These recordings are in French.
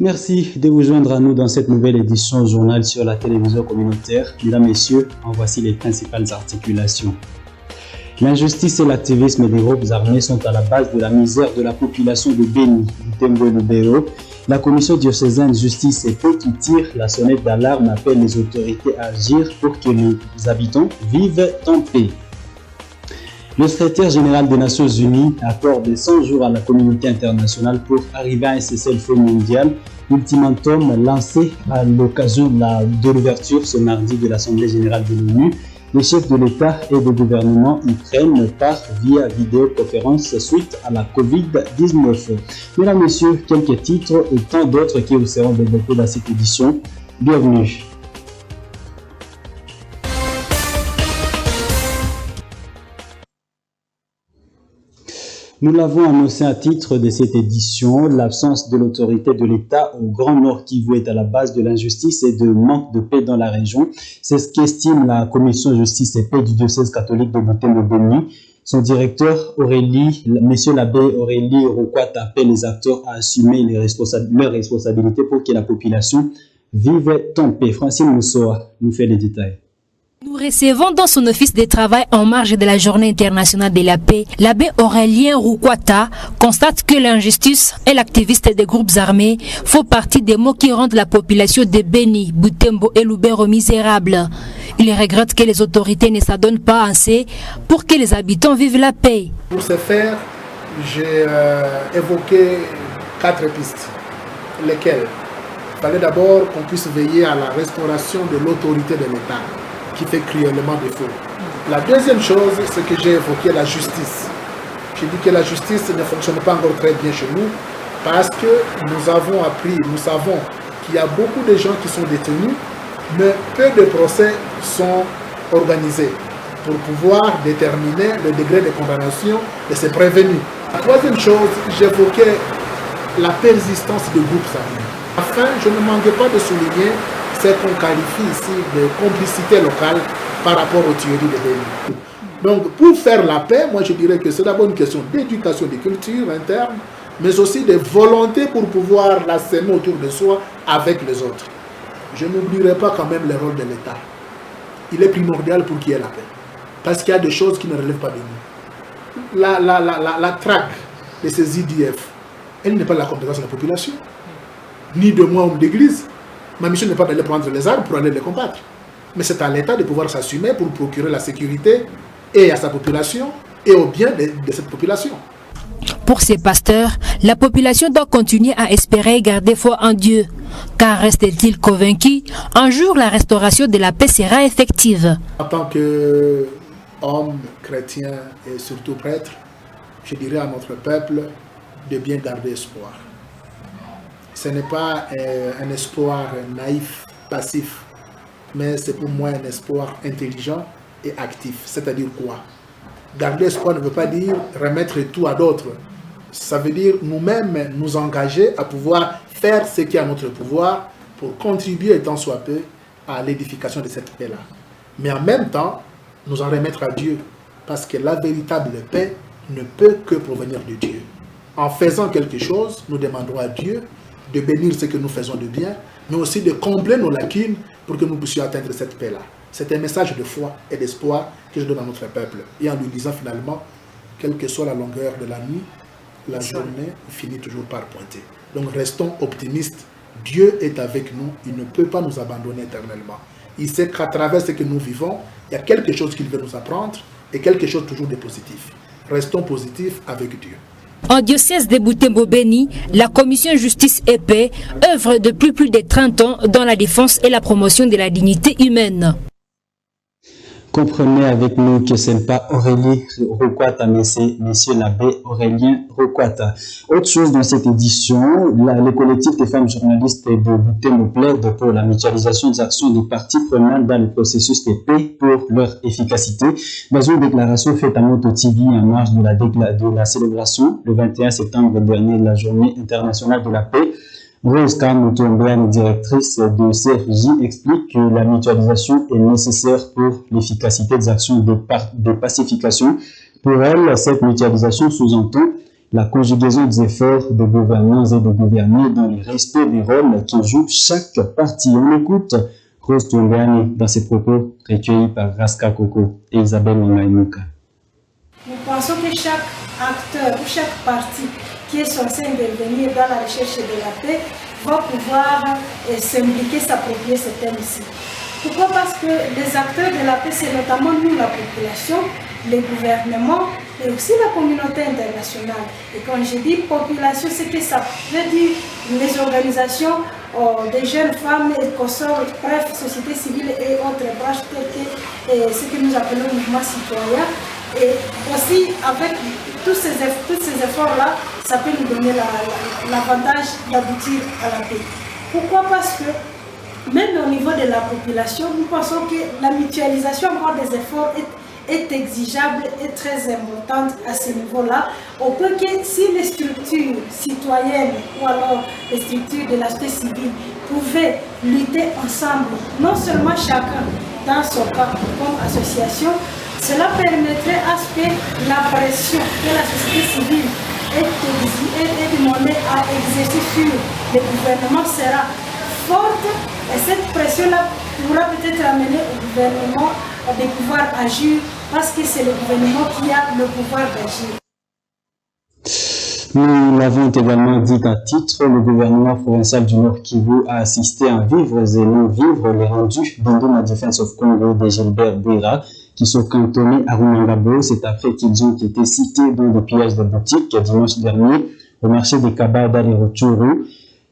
Merci de vous joindre à nous dans cette nouvelle édition journal sur la télévision communautaire. Mesdames, Messieurs, en voici les principales articulations. L'injustice et l'activisme des groupes armés sont à la base de la misère de la population de Beni, Butembo et Lubero. La commission diocésaine Justice et Paix qui tire la sonnette d'alarme appelle les autorités à agir pour que les habitants vivent en paix. Le secrétaire général des Nations Unies accorde 100 jours à la communauté internationale pour arriver à un cessez-le-feu mondial. Ultimatum lancé à l'occasion de l'ouverture ce mardi de l'Assemblée générale de l'ONU. Les chefs de l'État et de gouvernement y prennent part via vidéoconférence suite à la Covid-19. Mesdames, Messieurs, quelques titres et tant d'autres qui vous seront développés dans cette édition. Bienvenue. Nous l'avons annoncé à titre de cette édition, l'absence de l'autorité de l'État au Grand Nord Kivu est à la base de l'injustice et de manque de paix dans la région. C'est ce qu'estime la Commission Justice et Paix du diocèse catholique de Butembo-Beni. Son directeur, Monsieur l'abbé Aurélie Rukwata, appelle les acteurs à assumer leurs responsabilités pour que la population vive en paix. Francine Moussoa nous fait les détails. Nous recevons dans son office de travail en marge de la Journée internationale de la paix, l'abbé Aurélien Rukwata constate que l'injustice et l'activiste des groupes armés font partie des mots qui rendent la population de Beni, Butembo et Lubero misérable. Il regrette que les autorités ne s'adonnent pas assez pour que les habitants vivent la paix. Pour ce faire, j'ai évoqué 4 pistes, lesquelles il fallait d'abord qu'on puisse veiller à la restauration de l'autorité de l'État, qui fait cruellement défaut. La deuxième chose, c'est que j'ai évoqué la justice. J'ai dit que la justice ne fonctionne pas encore très bien chez nous parce que nous avons appris, nous savons qu'il y a beaucoup de gens qui sont détenus, mais peu de procès sont organisés pour pouvoir déterminer le degré de condamnation de ces prévenus. La troisième chose, j'évoquais la persistance de groupes armés. Enfin, je ne manquais pas de souligner ce qu'on qualifie ici de complicité locale par rapport aux tueries de Beni. Donc, pour faire la paix, moi je dirais que c'est d'abord une question d'éducation, de culture interne, mais aussi de volonté pour pouvoir la s'aimer autour de soi avec les autres. Je n'oublierai pas quand même le rôle de l'État. Il est primordial pour qu'il y ait la paix. Parce qu'il y a des choses qui ne relèvent pas de nous. La traque de ces IDF, elle n'est pas de la compétence de la population, ni de moi, homme d'église. Ma mission n'est pas d'aller prendre les armes pour aller les combattre. Mais c'est à l'État de pouvoir s'assumer pour procurer la sécurité et à sa population et au bien de cette population. Pour ces pasteurs, la population doit continuer à espérer et garder foi en Dieu. Car reste-t-il convaincu, un jour la restauration de la paix sera effective. En tant qu'homme chrétien et surtout prêtre, je dirais à notre peuple de bien garder espoir. Ce n'est pas un espoir naïf, passif, mais c'est pour moi un espoir intelligent et actif. C'est-à-dire quoi? Garder espoir ne veut pas dire remettre tout à d'autres. Ça veut dire nous-mêmes nous engager à pouvoir faire ce qui est à notre pouvoir pour contribuer tant soit peu à l'édification de cette paix-là. Mais en même temps, nous en remettre à Dieu, parce que la véritable paix ne peut que provenir de Dieu. En faisant quelque chose, nous demanderons à Dieu de bénir ce que nous faisons de bien, mais aussi de combler nos lacunes pour que nous puissions atteindre cette paix-là. C'est un message de foi et d'espoir que je donne à notre peuple. Et en lui disant finalement, quelle que soit la longueur de la nuit, la journée finit toujours par pointer. Donc restons optimistes. Dieu est avec nous. Il ne peut pas nous abandonner éternellement. Il sait qu'à travers ce que nous vivons, il y a quelque chose qu'il veut nous apprendre et quelque chose toujours de positif. Restons positifs avec Dieu. En diocèse de Butembo-Beni, la commission Justice et Paix œuvre depuis plus de 30 ans dans la défense et la promotion de la dignité humaine. Comprenez avec nous que ce n'est pas Aurélie Rukwata, mais c'est Monsieur l'abbé Aurélien Rukwata. Autre chose dans cette édition, le collectif des femmes journalistes de Butembo plaide pour la mutualisation des actions des parties prenantes dans le processus de paix pour leur efficacité. Dans une déclaration faite à Moto TV en marge de la célébration le 21 septembre dernier de la Journée internationale de la paix, Rose Kamutombian, directrice de CFJ, explique que la mutualisation est nécessaire pour l'efficacité des actions de pacification. Pour elle, cette mutualisation sous-entend La conjugaison des efforts de gouvernants et de gouvernés dans le respect des rôles qui jouent chaque partie. On écoute Rose Toungani dans ses propos recueillis par Raska Koko et Isabelle Mangaimuka. Nous pensons que chaque acteur ou chaque partie qui est censé intervenir dans la recherche de la paix va pouvoir s'impliquer, s'approprier ce thème-ci. Pourquoi? Parce que les acteurs de la paix, c'est notamment nous, la population, les gouvernements, mais aussi la communauté internationale. Et quand je dis population, c'est que ça veut dire les organisations des jeunes femmes et consorts, bref, société civile et autres branches telles que ce que nous appelons mouvement citoyen. Et aussi, avec tous ces efforts-là, ça peut nous donner l'avantage d'aboutir à la paix. Pourquoi? Parce que même au niveau de la population, nous pensons que la mutualisation encore des efforts est exigeable et très importante à ce niveau-là, au point que si les structures citoyennes ou alors les structures de la société civile pouvaient lutter ensemble, non seulement chacun dans son cas comme association, cela permettrait à ce que la pression que la société civile est demandée à exercer sur le gouvernement sera forte, et cette pression-là pourra peut-être amener au gouvernement de pouvoir agir parce que c'est le gouvernement qui a le pouvoir d'agir. Nous l'avons également dit à titre, le gouvernement provincial du Nord Kivu a assisté à vivre et non-vivre les rendus d'Indoma Defense of Congo de Gilbert Bouira qui sont cantonnés à Rumangabo. C'est après qu'ils ont été cités dans des pillages de boutiques dimanche dernier au marché des Kabada et Rutshuru.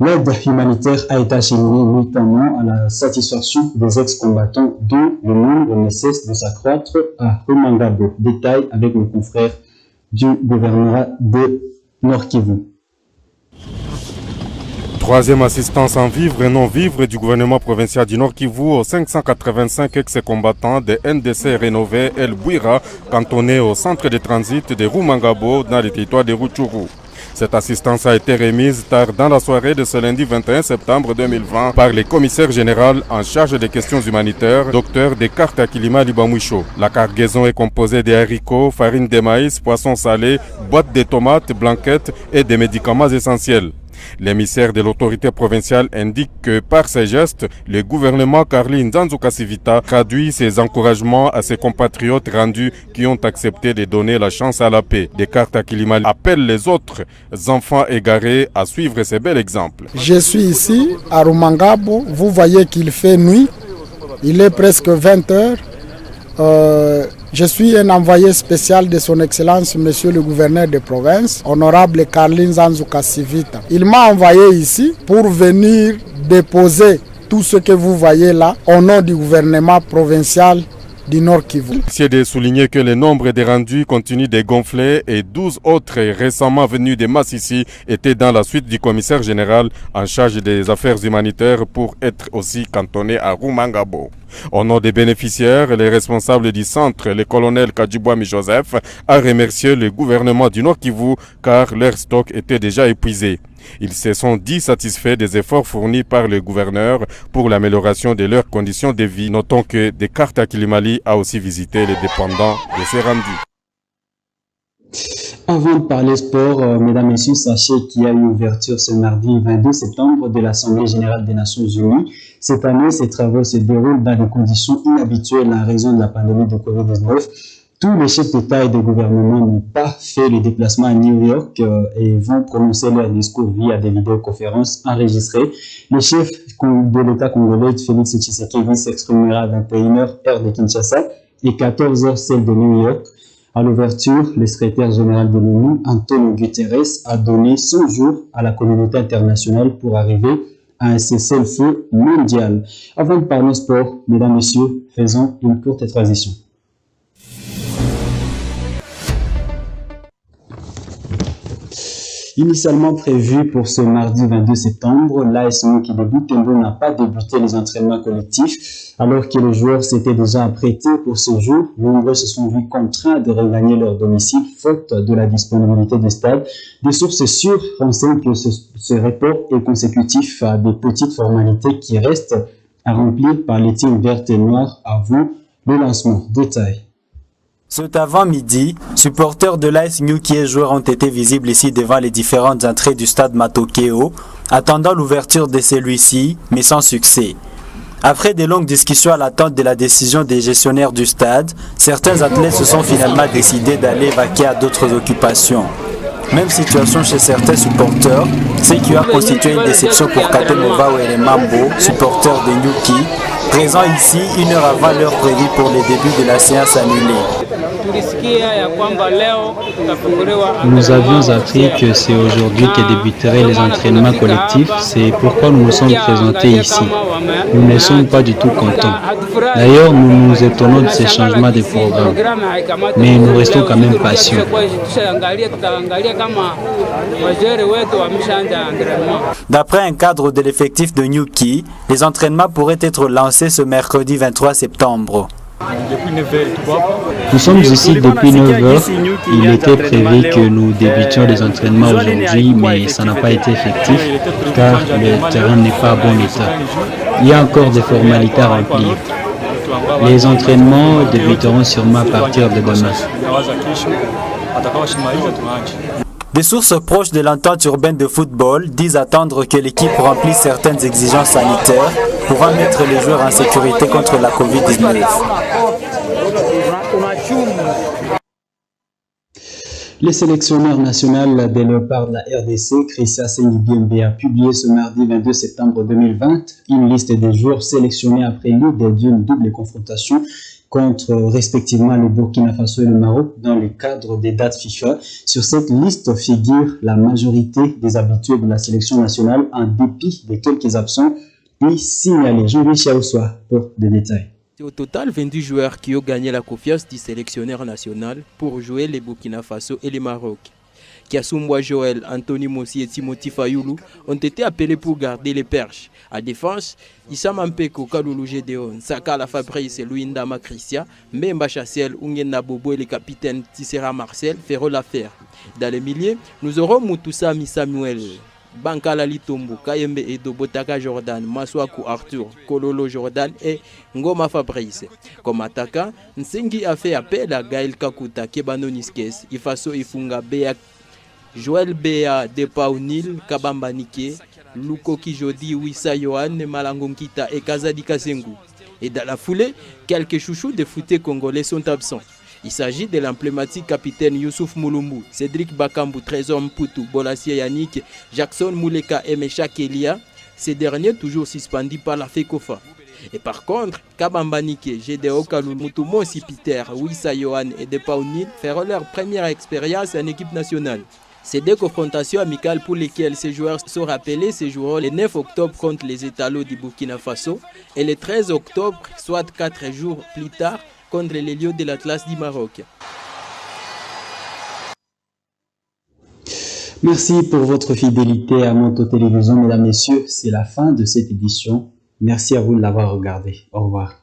L'aide humanitaire a été acheminée notamment à la satisfaction des ex-combattants dont le nombre ne cesse de s'accroître à Rumangabo. Détail avec le confrère du gouvernorat de Nord Kivu. Troisième assistance en vivre et non-vivre du gouvernement provincial du Nord Kivu aux 585 ex-combattants de NDC rénové El Bouira, cantonnés au centre de transit de Rumangabo dans le territoire de Rutshuru. Cette assistance a été remise tard dans la soirée de ce lundi 21 septembre 2020 par le commissaire général en charge des questions humanitaires, Dr Descartes Akilima Libamwisho. La cargaison est composée de haricots, farine de maïs, poissons salés, boîtes de tomates, blanquettes et des médicaments essentiels. L'émissaire de l'autorité provinciale indique que par ces gestes, le gouvernement Carli Nzanzu Kasivita traduit ses encouragements à ses compatriotes rendus qui ont accepté de donner la chance à la paix. Descartes Akilima appelle les autres enfants égarés à suivre ces bels exemples. Je suis ici à Rumangabo, vous voyez qu'il fait nuit, il est presque 20 heures. Je suis un envoyé spécial de son Excellence, Monsieur le gouverneur de province, honorable Carli Nzanzu Kasivita. Il m'a envoyé ici pour venir déposer tout ce que vous voyez là au nom du gouvernement provincial du Nord Kivu. C'est de souligner que le nombre des rendus continue de gonfler et 12 autres récemment venus de Massissi étaient dans la suite du commissaire général en charge des affaires humanitaires pour être aussi cantonnés à Rumangabo. Au nom des bénéficiaires, les responsables du centre, le colonel Kadjibouami Joseph, a remercié le gouvernement du Nord Kivu car leur stock était déjà épuisé. Ils se sont dit satisfaits des efforts fournis par le gouverneur pour l'amélioration de leurs conditions de vie. Notons que Descartes Akilimali a aussi visité les dépendants de ces rendus. Avant de parler sport, mesdames et messieurs, sachez qu'il y a eu ouverture ce mardi 22 septembre de l'Assemblée générale des Nations unies. Cette année, ces travaux se déroulent dans des conditions inhabituelles en raison de la pandémie de Covid-19. Tous les chefs d'État et de gouvernement n'ont pas fait le déplacement à New York et vont prononcer leur discours via des vidéoconférences enregistrées. Le chef de l'État congolais, Félix Tshisekedi, s'exprimera à 21h heure de Kinshasa et 14h celle de New York. À l'ouverture, le secrétaire général de l'ONU, Antonio Guterres, a donné 100 jours à la communauté internationale pour arriver à un cessez-le-feu mondial. Avant de parler sport, mesdames et messieurs, faisons une courte transition. Initialement prévu pour ce mardi 22 septembre, l'AS Mokili Butembo n'a pas débuté les entraînements collectifs alors que les joueurs s'étaient déjà apprêtés pour ce jour. Nombreux se sont vus contraints de regagner leur domicile faute de la disponibilité des stades. Des sources sûres renseignent que ce report est consécutif à des petites formalités qui restent à remplir par les teams vertes et noires avant le lancement. Détail. Cet avant-midi, supporters de l'AS Nyuki et joueurs ont été visibles ici devant les différentes entrées du stade Matokeo, attendant l'ouverture de celui-ci, mais sans succès. Après de longues discussions à l'attente de la décision des gestionnaires du stade, certains athlètes se sont finalement décidés d'aller vaquer à d'autres occupations. Même situation chez certains supporters, ce qui a constitué une déception pour Katemova Mambo, supporter de Nyuki, présent ici 1 heure avant l'heure prévue pour le début de la séance annulée. Nous avions appris que c'est aujourd'hui que débuteraient les entraînements collectifs, c'est pourquoi nous nous sommes présentés ici. Nous ne sommes pas du tout contents. D'ailleurs, nous nous étonnons de ces changements de programme, mais nous restons quand même patients. D'après un cadre de l'effectif de Nyuki, les entraînements pourraient être lancés ce mercredi 23 septembre. Nous sommes ici depuis 9 heures. Il était prévu que nous débutions les entraînements aujourd'hui, mais ça n'a pas été effectif car le terrain n'est pas à bon état. Il y a encore des formalités à remplir. Les entraînements débuteront sûrement à partir de demain. Des sources proches de l'entente urbaine de football disent attendre que l'équipe remplisse certaines exigences sanitaires pour mettre les joueurs en sécurité contre la Covid-19. Le sélectionneur national des Léopards de la RDC, Christian Sengibiembe, a publié ce mardi 22 septembre 2020 une liste des joueurs sélectionnés après d'une double confrontation contre respectivement le Burkina Faso et le Maroc dans le cadre des dates FIFA. Sur cette liste figure la majorité des habitués de la sélection nationale en dépit de quelques absents et signalés. Jean-Michel Oussois pour des détails. C'est au total 22 joueurs qui ont gagné la confiance du sélectionneur national pour jouer les Burkina Faso et le Maroc. Kiasumwa Joël, Anthony Mossi et Timothy Fayoulou ont été appelés pour garder les perches. À défense, Issa Mampeko, Kaloulou Gédéon, Sakala Fabrice et Louindama Christian, Mbemba Chassel, Ungena Bobo et le capitaine Tissera Marcel feront l'affaire. Dans les milieux, nous aurons Moutoussa Samuel, Bankala Litombo, Kayembe Edo, Botaka Jordan, Maswaku Arthur, Kololo Jordan et Ngoma Fabrice. Comme attaquant, Nsengi a fait appel à Gaël Kakuta, Kebano Niskes, Ifaso Ifunga Beak, Joël Béa, Depaunil, Kabamba Nike, Luko Kijodi, Wissa Yohan, Malangonkita et Kazadi Kasengu. Et dans la foulée, quelques chouchous de footés congolais sont absents. Il s'agit de l'emblématique capitaine Youssouf Moulumbu, Cédric Bakambu, Trésor Mputu, Bolassie Yannick, Jackson Mouleka et Mecha Kelia, ces derniers toujours suspendus par la FECOFA. Et par contre, Kabamba Nike, Gédéo Kalou, Moutoumon Sipiter, Wissa Yohan et Depaunil feront leur première expérience en équipe nationale. Ces deux confrontations amicales pour lesquelles ces joueurs sont rappelés séjourneront le 9 octobre contre les Étalos du Burkina Faso et le 13 octobre, soit 4 jours plus tard, contre les Lions de l'Atlas du Maroc. Merci pour votre fidélité à Monto Télévision, mesdames, messieurs. C'est la fin de cette édition. Merci à vous de l'avoir regardé. Au revoir.